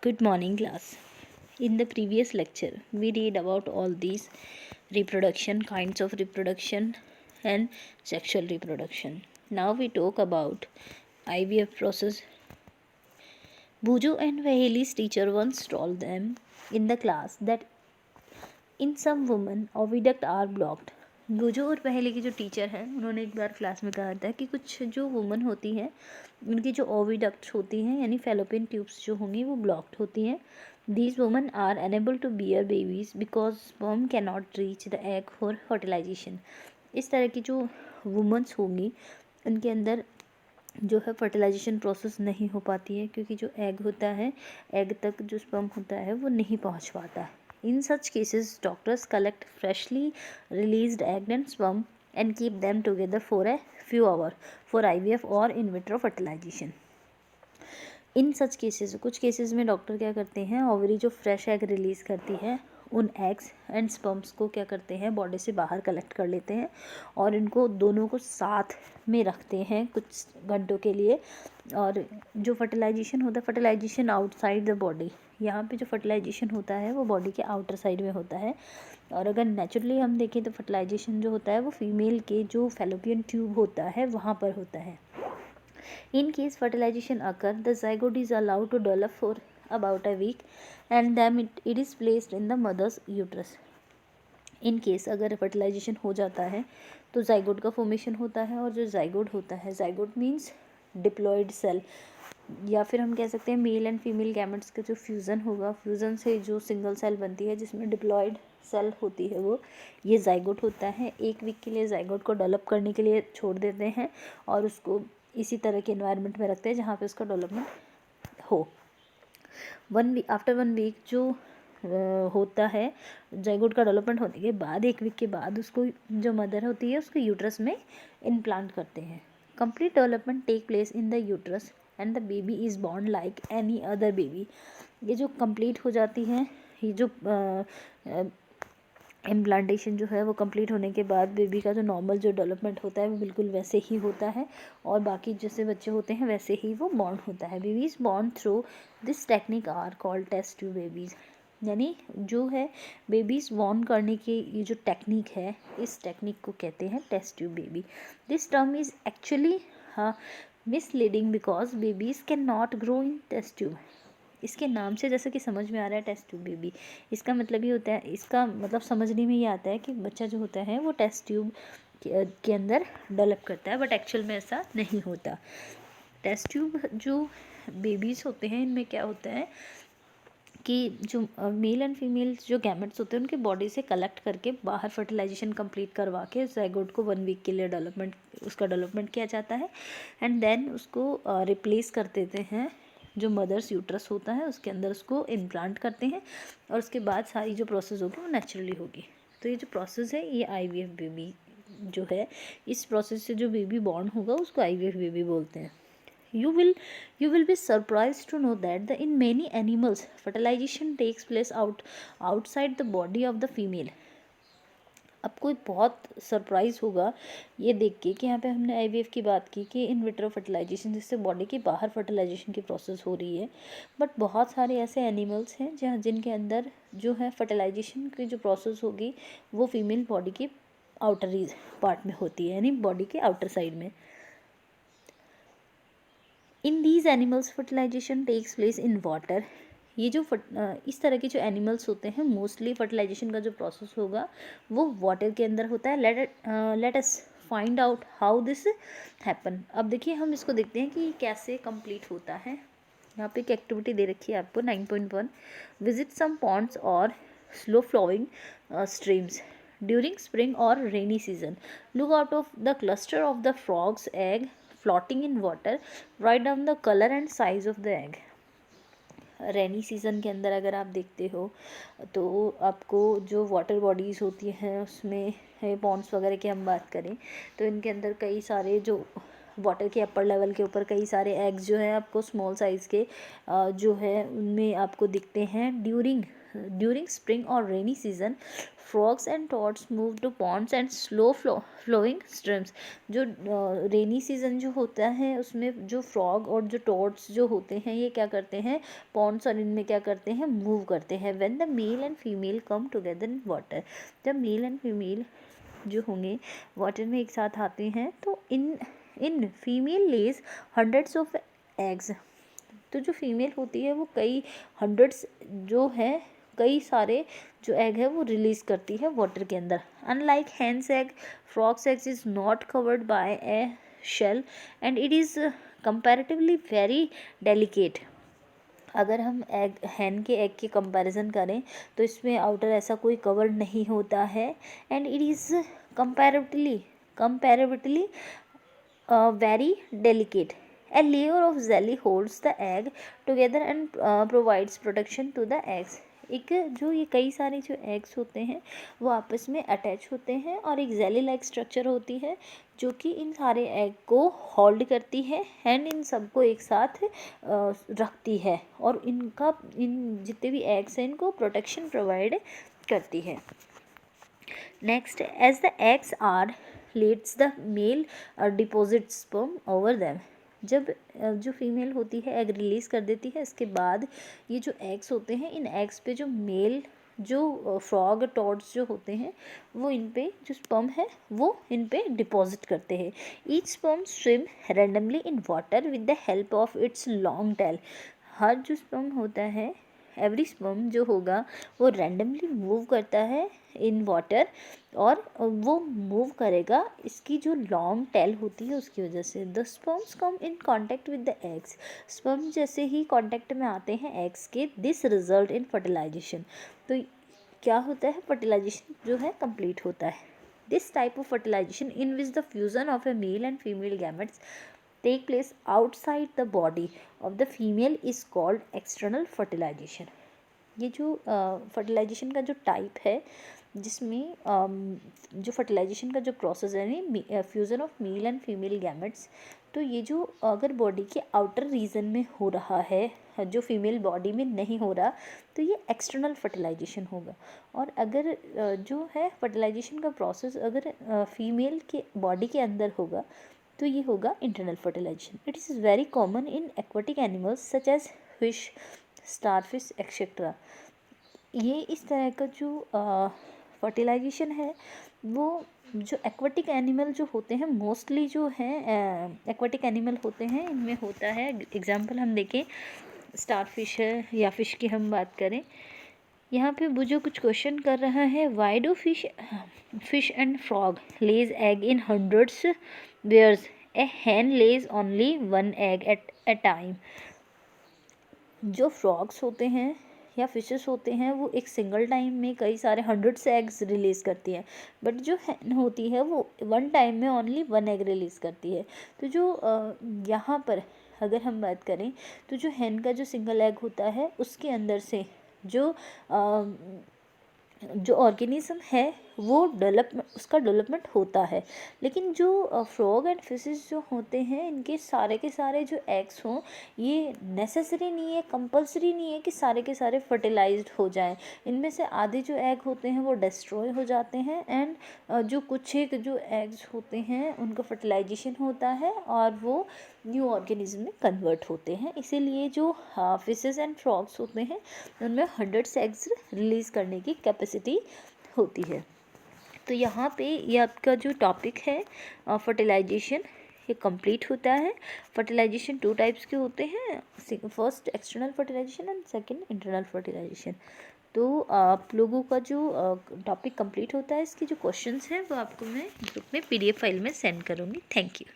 Good morning, class. In the previous lecture, we read about all these reproduction, kinds of reproduction, and sexual reproduction. Now we talk about IVF process. Buju and Vaheli's teacher once told them in the class that in some women oviduct are blocked. बुजू और पहले की जो teacher हैं उन्होंने एक बार class में कहा था कि कुछ जो वुमन होती हैं उनकी जो ओविडक्ट्स होती हैं यानी फेलोपियन ट्यूब्स जो होंगी वो ब्लॉक्ड होती हैं. These women are unable to bear babies because sperm can not reach the egg for fertilisation. इस तरह की जो वुमन्स होंगी उनके अंदर जो है फर्टिलाइजेशन प्रोसेस नहीं हो पाती है क्योंकि जो एग होता है एग तक जो स्पर्म होता है वो नहीं पहुंच पाता है. In such cases, doctors collect freshly released egg and sperm and keep them together for a few hours for IVF or in vitro fertilization. In such cases कुछ केसेस में डॉक्टर क्या करते हैं ओवरी जो फ्रेश एग रिलीज़ करती है उन eggs and sperms को क्या करते हैं बॉडी से बाहर कलेक्ट कर लेते हैं और इनको दोनों को साथ में रखते हैं कुछ घंटों के लिए. और जो फर्टिलाइजेशन होता है फर्टिलाइजेशन आउटसाइड द बॉडी, यहाँ पे जो फर्टिलाइजेशन होता है वो बॉडी के आउटर साइड में होता है. और अगर नेचुरली हम देखें तो फर्टिलाइजेशन जो होता है वो फीमेल के जो फेलोपियन ट्यूब होता है वहाँ पर होता है. In case fertilization occur, the zygote is allowed to develop for about a week and then it is placed in the mother's uterus. In case अगर फर्टिलाइजेशन हो जाता है तो जाइगोट का फॉर्मेशन होता है और जो जाइगोट होता है जाइगोट मीन्स डिप्लॉयड सेल या फिर हम कह सकते हैं मेल एंड फीमेल गैमेट्स का जो फ्यूज़न होगा फ्यूज़न से जो सिंगल सेल बनती है जिसमें डिप्लॉयड सेल होती है वो ये जाइगोट होता है. एक वीक के लिए जाइगोट को डेवलप करने के लिए छोड़ देते हैं और उसको इसी तरह के एनवायरनमेंट में रखते हैं जहाँ पे उसका डेवलपमेंट हो. आफ्टर 1 वीक जो होता है जाइगोट का डेवलपमेंट होने के बाद 1 वीक के बाद उसको जो मदर होती है उसको यूट्रस में इम्प्लांट करते हैं. Complete development take place in the uterus and the baby is born like any other baby. ये जो कंप्लीट हो जाती है ये जो इम्प्लांटेशन जो है वो कंप्लीट होने के बाद बेबी का जो नॉर्मल जो डेवलपमेंट होता है वो बिल्कुल वैसे ही होता है और बाकी जैसे बच्चे होते हैं वैसे ही वो बॉर्न होता है. Babies born through this technique are called test tube babies. यानी जो है बेबीज़ बॉर्न करने की ये जो टेक्निक है इस टेक्निक को कहते हैं test tube baby. This term is actually misleading because babies can not grow in test tube. इसके नाम से जैसे कि समझ में आ रहा है टेस्ट ट्यूब बेबी, इसका मतलब ये होता है इसका मतलब समझने में ये आता है कि बच्चा जो होता है वो टेस्ट ट्यूब के अंदर डेवलप करता है बट एक्चुअल में ऐसा नहीं होता. टेस्ट ट्यूब जो बेबीज़ होते हैं इनमें क्या होता है कि जो मेल एंड फीमेल जो गैमेट्स होते हैं उनके बॉडी से कलेक्ट करके बाहर फर्टिलाइजेशन कंप्लीट करवा के जाइगोट को 1 वीक के लिए उसका डेवलपमेंट किया जाता है एंड देन उसको रिप्लेस कर देते हैं जो मदर्स यूट्रस होता है उसके अंदर उसको इम्प्लांट करते हैं और उसके बाद सारी जो प्रोसेस होगी वो नेचुरली होगी. तो ये जो प्रोसेस है ये IVF बेबी जो है इस प्रोसेस से जो बेबी बॉर्न होगा उसको IVF बेबी बोलते हैं. You will be surprised to know that in many animals fertilization takes place outside the body of the female. आपको बहुत सरप्राइज़ होगा ये देख के कि यहाँ पे हमने IVF की बात की कि इन विट्रो फर्टिलाइजेशन जिससे बॉडी के बाहर फर्टिलाइजेशन की प्रोसेस हो रही है बट बहुत सारे ऐसे एनिमल्स हैं जहाँ जिनके अंदर जो है फर्टिलाइजेशन की जो प्रोसेस होगी वो फीमेल बॉडी के आउटर पार्ट में होती है यानी बॉडी के आउटर साइड में. In these animals fertilisation takes place in water. ये जो इस तरह के जो एनिमल्स होते हैं मोस्टली फर्टिलाइजेशन का जो प्रोसेस होगा वो वाटर के अंदर होता है. Let us find out how this happen. अब देखिए हम इसको देखते हैं कि कैसे कंप्लीट होता है. यहाँ पे एक एक्टिविटी दे रखी है आपको 9.1. विजिट सम पॉन्ड्स और slow flowing streams during spring और rainy season. Look out of the cluster of the frogs egg floating in water. Write down the colour and size of the egg. Rainy season के अंदर अगर आप देखते हो तो आपको जो वाटर बॉडीज़ होती हैं उसमें पॉन्ड्स वगैरह की हम बात करें तो इनके अंदर कई सारे जो वाटर के अपर लेवल के ऊपर कई सारे एग्स जो है आपको स्मॉल साइज़ के जो है उनमें आपको दिखते हैं। ड्यूरिंग स्प्रिंग और rainy season frogs and toads move to ponds and slow flowing streams. जो रेनी सीजन जो होता है उसमें जो फ्रॉग और जो टॉड्स जो होते हैं ये क्या करते हैं, पॉन्ड्स और इनमें क्या करते हैं, मूव करते हैं। When the male and female come together in water, जब मेल एंड फीमेल जो होंगे वाटर में एक साथ आते हैं तो इन female lays hundreds of eggs. तो जो फीमेल होती है वो कई हंड्रेड्स जो है कई सारे जो एग है वो रिलीज करती है वाटर के अंदर। Unlike hen's egg, frogs eggs is not covered by a shell and it is comparatively very delicate. अगर हम हैन के एग की कंपैरिजन करें तो इसमें आउटर ऐसा कोई कवर नहीं होता है and it is comparatively very delicate. A layer of jelly holds the egg together and provides protection to the eggs. एक जो ये कई सारे जो एग्स होते हैं वो आपस में अटैच होते हैं और एक जेली लाइक स्ट्रक्चर होती है जो कि इन सारे एग को होल्ड करती है एंड इन सबको एक साथ रखती है और इन जितने भी एग्स हैं इनको प्रोटेक्शन प्रोवाइड करती है। Next, as the eggs are lets the male deposit sperm over them. जब जो फीमेल होती है एग रिलीज़ कर देती है इसके बाद ये जो एग्स होते हैं इन एग्स पे जो मेल जो फ्रॉग टॉड्स जो होते हैं वो इन पे जो स्पर्म है वो इन पे डिपॉजिट करते हैं। Each sperm swim randomly in water with the help of its long tail. हर जो स्पर्म होता है एवरी स्पर्म जो होगा वो रैंडमली मूव करता है इन वाटर और वो मूव करेगा इसकी जो लॉन्ग टेल होती है उसकी वजह से। The sperms come in contact with the eggs, sperm जैसे ही कांटेक्ट में आते हैं एग्स के, दिस रिजल्ट इन फर्टिलाइजेशन। तो क्या होता है, फर्टिलाइजेशन जो है कंप्लीट होता है। This type of fertilization in which the fusion of a male and female gametes take place outside the body of the female is called external fertilization। ये जो फर्टिलाइजेशन का जो टाइप है जिसमें जो फर्टिलाइजेशन का जो प्रोसेस है fusion of male and female gametes, तो ये जो अगर बॉडी के आउटर रीजन में हो रहा है जो फीमेल बॉडी में नहीं हो रहा तो ये एक्सटर्नल फर्टिलाइजेशन होगा। और अगर जो है फर्टिलाइजेशन का प्रोसेस अगर फीमेल के बॉडी के अंदर होगा तो ये होगा internal fertilization. It is very common in aquatic animals such as fish, starfish etcetera. ये इस तरह का जो फर्टिलाइजेशन है वो जो एक्वाटिक एनिमल जो होते हैं मोस्टली जो है एक्वाटिक एनिमल होते हैं इनमें होता है। एग्जांपल हम देखें स्टारफिश है या फिश की हम बात करें, यहाँ पे वो जो कुछ क्वेश्चन कर रहा है, why do fish and frog lays egg in hundreds whereas a hen lays only one egg at a time. जो फ्रॉग्स होते हैं या फिशेस होते हैं वो एक सिंगल टाइम में कई सारे हंड्रेड्स एग्स रिलीज़ करती हैं, बट जो हैन होती है वो वन टाइम में ओनली वन एग रिलीज़ करती है। तो जो यहाँ पर अगर हम बात करें तो जो हैन का जो सिंगल एग होता है उसके अंदर से जो ऑर्गेनिज्म है वो उसका डेवलपमेंट होता है। लेकिन जो फ्रॉग एंड फिशेस जो होते हैं इनके सारे के सारे जो एग्स हों ये नेसेसरी नहीं है, कंपलसरी नहीं है कि सारे के सारे फर्टिलाइज्ड हो जाएं। इनमें से आधे जो एग होते हैं वो डिस्ट्रॉय हो जाते हैं एंड जो कुछ एक जो एग्स होते हैं उनका फर्टिलाइजेशन होता है और वो न्यू ऑर्गेनिज्म में कन्वर्ट होते हैं। इसीलिए जो फिशेस एंड फ्रॉग्स होते हैं उनमें हंड्रेड्स एग्स रिलीज़ करने की कैपेसिटी होती है। तो यहाँ पे ये आपका जो टॉपिक है फर्टिलाइजेशन ये कंप्लीट होता है। फर्टिलाइजेशन 2 टाइप्स के होते हैं, first external fertilization and second internal fertilization. तो आप लोगों का जो टॉपिक कंप्लीट होता है इसके जो क्वेश्चंस हैं वो आपको मैं ग्रुप में PDF फाइल में सेंड करूँगी। Thank you.